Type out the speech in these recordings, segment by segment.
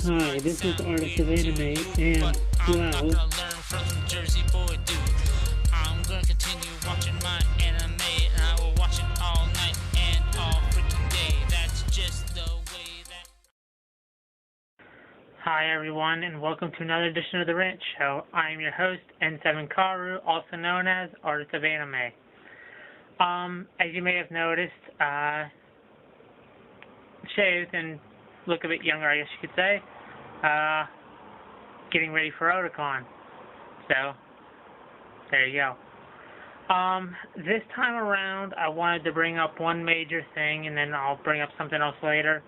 Hi, this is Artist of Anime, and, well, I'm gonna continue watching my anime, and I will watch it all night and all freaking day. That's just the way that. Hi everyone, and welcome to another edition of the Rant Show. I am your host, N7 Karu, also known as Artist of Anime. As you may have noticed, shaved and look a bit younger, I guess you could say. Getting ready for Otakon. So, there you go. This time around, I wanted to bring up one major thing, and then I'll bring up something else later.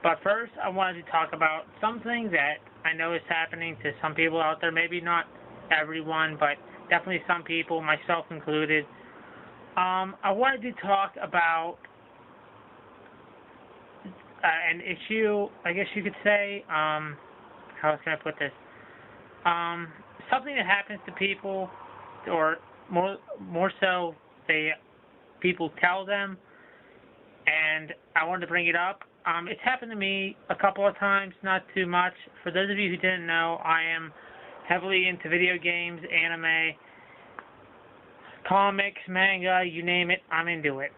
But first, I wanted to talk about something that I know is happening to some people out there. Maybe not everyone, but definitely some people, myself included. I wanted to talk about an issue, I guess you could say. How else can I put this? Something that happens to people, or more so, people tell them, and I wanted to bring it up. It's happened to me a couple of times, not too much. For those of you who didn't know, I am heavily into video games, anime, comics, manga, you name it, I'm into it.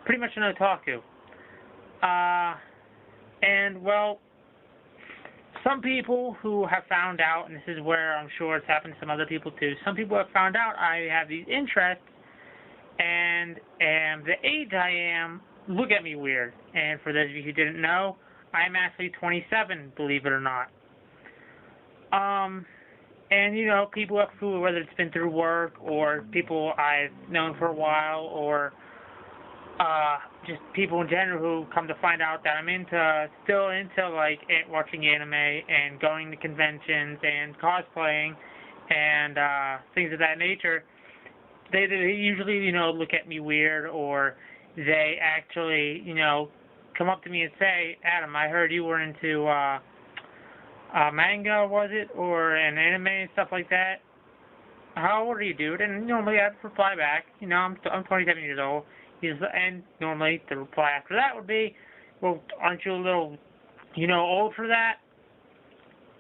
Pretty much an otaku. And, well, some people who have found out, and this is where I'm sure it's happened to some other people too, some people have found out I have these interests, and the age I am, look at me weird. And for those of you who didn't know, I'm actually 27, believe it or not. And you know, people who, whether it's been through work or people I've known for a while, or just people in general who come to find out that I'm still into like watching anime and going to conventions and cosplaying and things of that nature. They usually, you know, look at me weird, or they actually, you know, come up to me and say, Adam, I heard you were into manga, was it, or an anime and stuff like that. How old are you, dude? And normally I'd reply back, you know, I'm 27 years old. And normally the reply after that would be, well, aren't you a little, you know, old for that?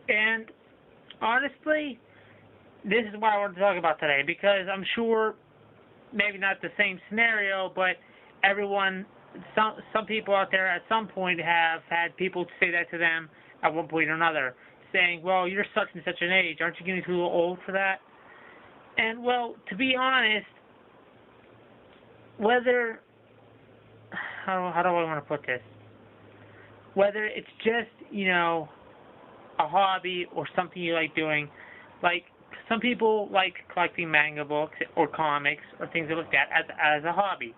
And honestly, this is what I want to talk about today, because I'm sure maybe not the same scenario, but some people out there at some point have had people say that to them at one point or another, saying, well, you're such and such an age, aren't you getting too old for that? And, well, to be honest, whether, how do I want to put this? Whether it's just, you know, a hobby or something you like doing, like some people like collecting manga books or comics or things like that as a hobby.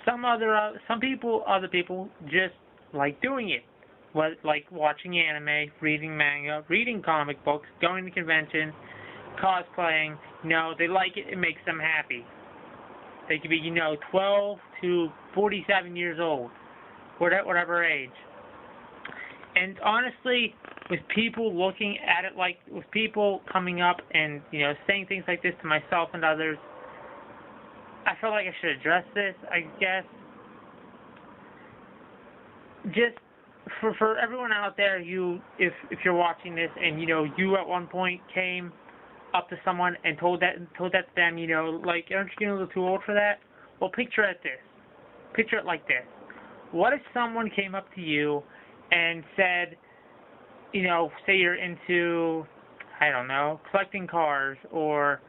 Other people just like doing it, like watching anime, reading manga, reading comic books, going to conventions, cosplaying. You know, they like it. It makes them happy. They could be, you know, 12 to 47 years old, whatever age. And honestly, with people looking at it with people coming up and, you know, saying things like this to myself and others, I feel like I should address this, I guess. Just for everyone out there, if you're watching this and, you know, you at one point came up to someone and told that to them, you know, like, aren't you getting a little too old for that? Well, picture it like this. What if someone came up to you and said, you know, say you're into, I don't know, collecting cars, or,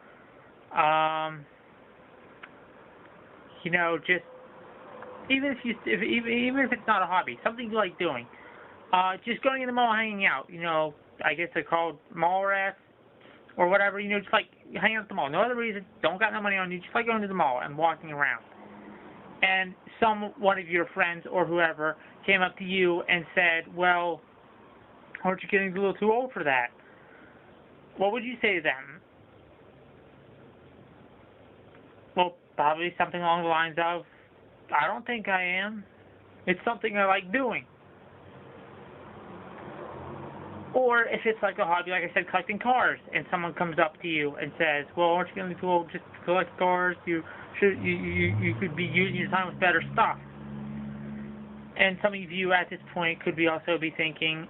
you know, just even if it's not a hobby, something you like doing, just going in the mall, hanging out. You know, I guess they're called mall rats or whatever. You know, just like hanging out at the mall. No other reason. Don't got no money on you. Just like going to the mall and walking around. And one of your friends or whoever came up to you and said, well, aren't you getting a little too old for that? What would you say to them? Well, probably something along the lines of, I don't think I am. It's something I like doing. Or if it's like a hobby, like I said, collecting cars, and someone comes up to you and says, well, aren't you getting too old just to collect cars? You could be using your time with better stuff. And some of you at this point could be also be thinking,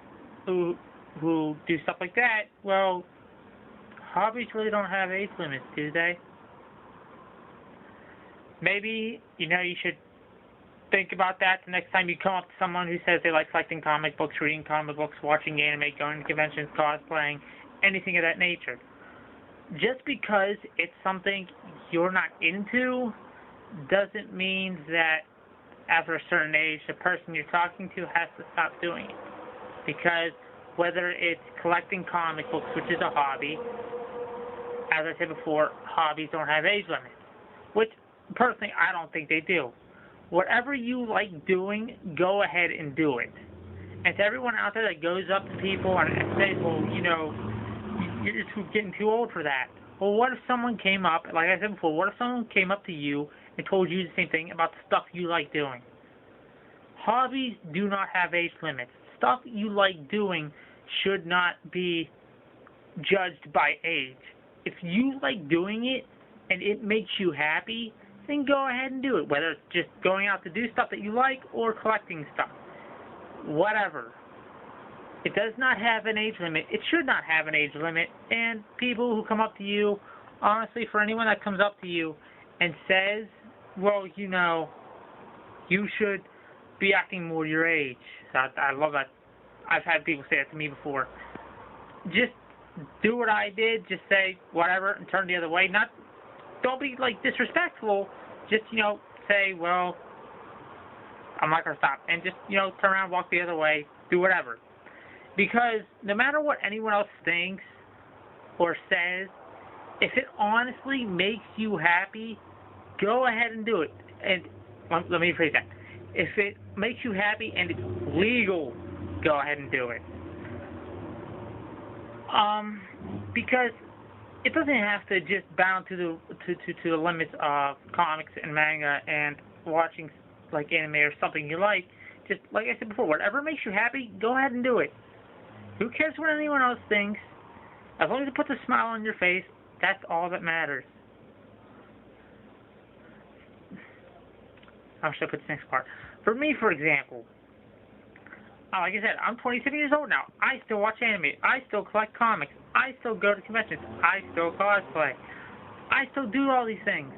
who do stuff like that, well, hobbies really don't have age limits, do they? Maybe, you should think about that the next time you come up to someone who says they like collecting comic books, reading comic books, watching anime, going to conventions, cosplaying, anything of that nature. Just because it's something you're not into doesn't mean that after a certain age, the person you're talking to has to stop doing it. Because whether it's collecting comic books, which is a hobby, as I said before, hobbies don't have age limits. Which, personally, I don't think they do. Whatever you like doing, go ahead and do it. And to everyone out there that goes up to people and says, well, you're getting too old for that. Well, what if someone came up, like I said before, what if someone came up to you and told you the same thing about the stuff you like doing? Hobbies do not have age limits. Stuff you like doing should not be judged by age. If you like doing it and it makes you happy, then go ahead and do it. Whether it's just going out to do stuff that you like or collecting stuff. Whatever. It does not have an age limit. It should not have an age limit. And people who come up to you, honestly, for anyone that comes up to you and says, well, you should be acting more your age. I love that. I've had people say that to me before. Just do what I did. Just say whatever and turn the other way. Don't be disrespectful. Just say, well, I'm not gonna stop, and just turn around, walk the other way, do whatever. Because no matter what anyone else thinks or says, if it honestly makes you happy, go ahead and do it. And let me rephrase that. If it makes you happy and it's legal, go ahead and do it. Because it doesn't have to just bound to the limits of comics and manga and watching anime or something you like. Just like I said before, whatever makes you happy, go ahead and do it. Who cares what anyone else thinks? As long as it puts a smile on your face, that's all that matters. How should I put this next part? For me, for example, like I said, I'm 27 years old now. I still watch anime. I still collect comics. I still go to conventions. I still cosplay. I still do all these things.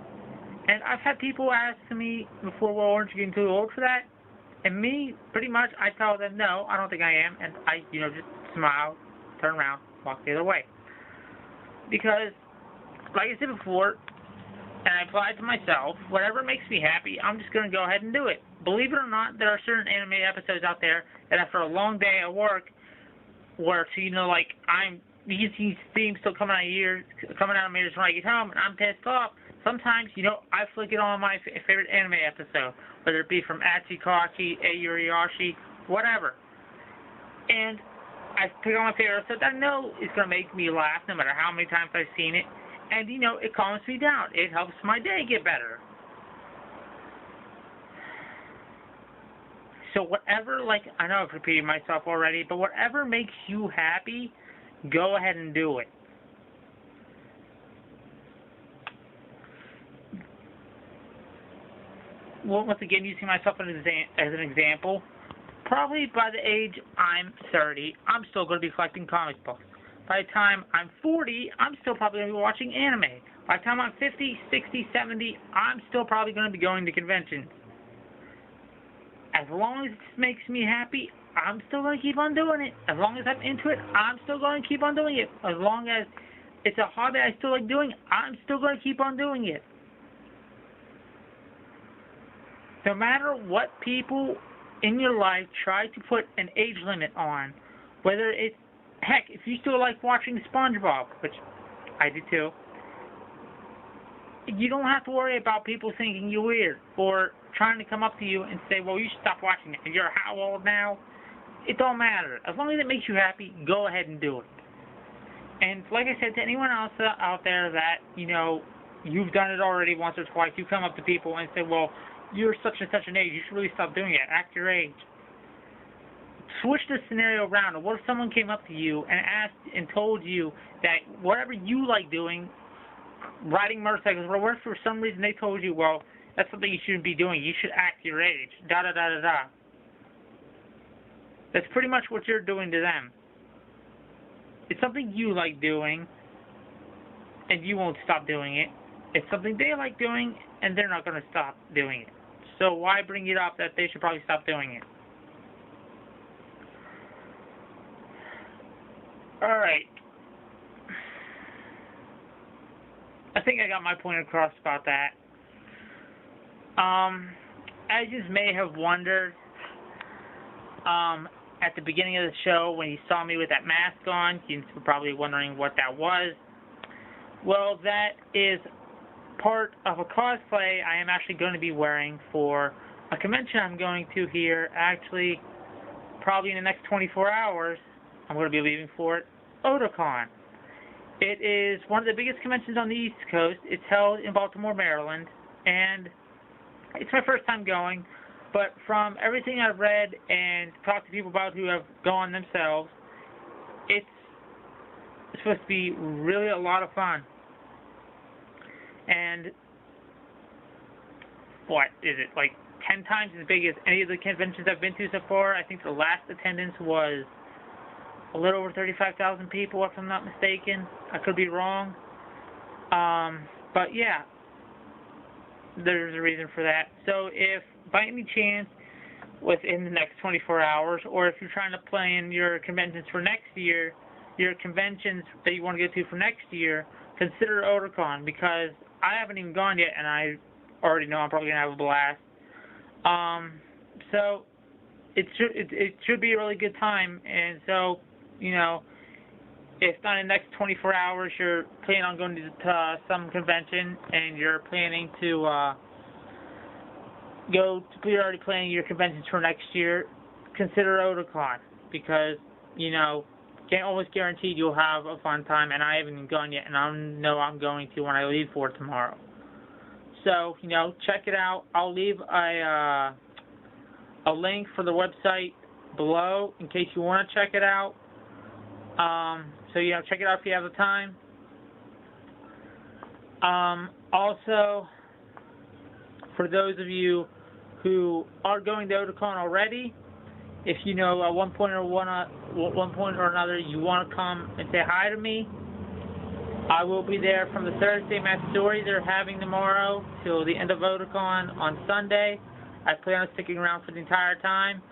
And I've had people ask me before, well, aren't you getting too old for that? And me, pretty much, I tell them, no, I don't think I am. And I, just smile, turn around, walk the other way. Because, like I said before, and I apply it to myself, whatever makes me happy, I'm just going to go ahead and do it. Believe it or not, there are certain anime episodes out there that after a long day at work, where, you see themes still coming out of my ears when I get home, and I'm pissed off. Sometimes, I flick it on my favorite anime episode, whether it be from Atsukaki, Ayuriyashi, whatever. And I pick on my favorite episode that I know is going to make me laugh no matter how many times I've seen it. And, it calms me down. It helps my day get better. So whatever, I know I've repeated myself already, but whatever makes you happy, go ahead and do it. Well, once again, using myself as an example, probably by the age I'm 30, I'm still going to be collecting comic books. By the time I'm 40, I'm still probably going to be watching anime. By the time I'm 50, 60, 70, I'm still probably going to be going to conventions. As long as it makes me happy, I'm still going to keep on doing it. As long as I'm into it, I'm still going to keep on doing it. As long as it's a hobby I still like doing, I'm still going to keep on doing it. No matter what people in your life try to put an age limit on, whether it's, heck, if you still like watching SpongeBob, which I do too, you don't have to worry about people thinking you're weird or trying to come up to you and say, well, you should stop watching it. And you're how old now? It don't matter. As long as it makes you happy, go ahead and do it. And like I said, to anyone else out there that, you've done it already once or twice, you come up to people and say, well, you're such and such an age, you should really stop doing it. Act your age. Switch the scenario around. What if someone came up to you and asked and told you that whatever you like doing, riding motorcycles, or what if for some reason they told you, well, that's something you shouldn't be doing. You should act your age. Da da da da da. That's pretty much what you're doing to them. It's something you like doing, and you won't stop doing it. It's something they like doing, and they're not going to stop doing it. So why bring it up that they should probably stop doing it? Alright. I think I got my point across about that. As you may have wondered, at the beginning of the show, when you saw me with that mask on, you were probably wondering what that was. Well, that is part of a cosplay I am actually going to be wearing for a convention I'm going to here, actually, probably in the next 24 hours. I'm going to be leaving for it, Otakon. It is one of the biggest conventions on the East Coast. It's held in Baltimore, Maryland, and it's my first time going, but from everything I've read and talked to people about who have gone themselves, it's supposed to be really a lot of fun. And what is it, like 10 times as big as any of the conventions I've been to so far? I think the last attendance was a little over 35,000 people, if I'm not mistaken. I could be wrong. But yeah, there's a reason for that. So if by any chance within the next 24 hours, or if you're trying to plan your conventions for next year, your conventions that you want to go to for next year, consider Otakon, because I haven't even gone yet, and I already know I'm probably going to have a blast. So it should be a really good time, and so, you know, if not in the next 24 hours you're planning on going to some convention and you're planning to you're already planning your conventions for next year, consider Otakon, because, you know, can't always guarantee you'll have a fun time, and I haven't even gone yet, and I know I'm going to when I leave for it tomorrow. So, you know, check it out. I'll leave a link for the website below in case you want to check it out. So, you know, check it out if you have the time. Also, for those of you who are going to Otakon already, if you know at one point or another you want to come and say hi to me, I will be there from the Thursday match story they're having tomorrow till the end of Otakon on Sunday. I plan on sticking around for the entire time.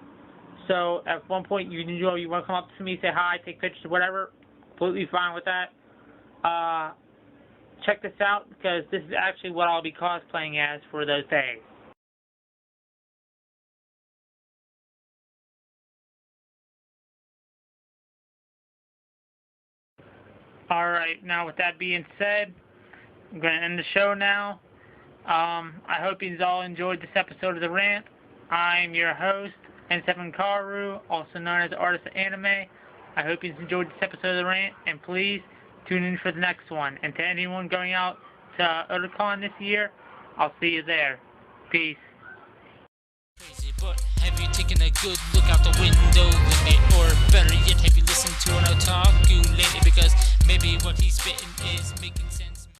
So at one point you want to come up to me, say hi, take pictures, whatever, completely fine with that. Check this out, because this is actually what I'll be cosplaying as for those days. Alright, now with that being said, I'm going to end the show now. I hope you all enjoyed this episode of The Rant. I'm your host, N7 Karu, also known as the Artist of Anime. I hope you enjoyed this episode of The Rant, and please tune in for the next one. And to anyone going out to Otakon this year, I'll see you there. Peace. Crazy, but have you taken a good look out the window lately? Or better yet, have you listened to an otaku lately? Because maybe what he's spitting is making sense.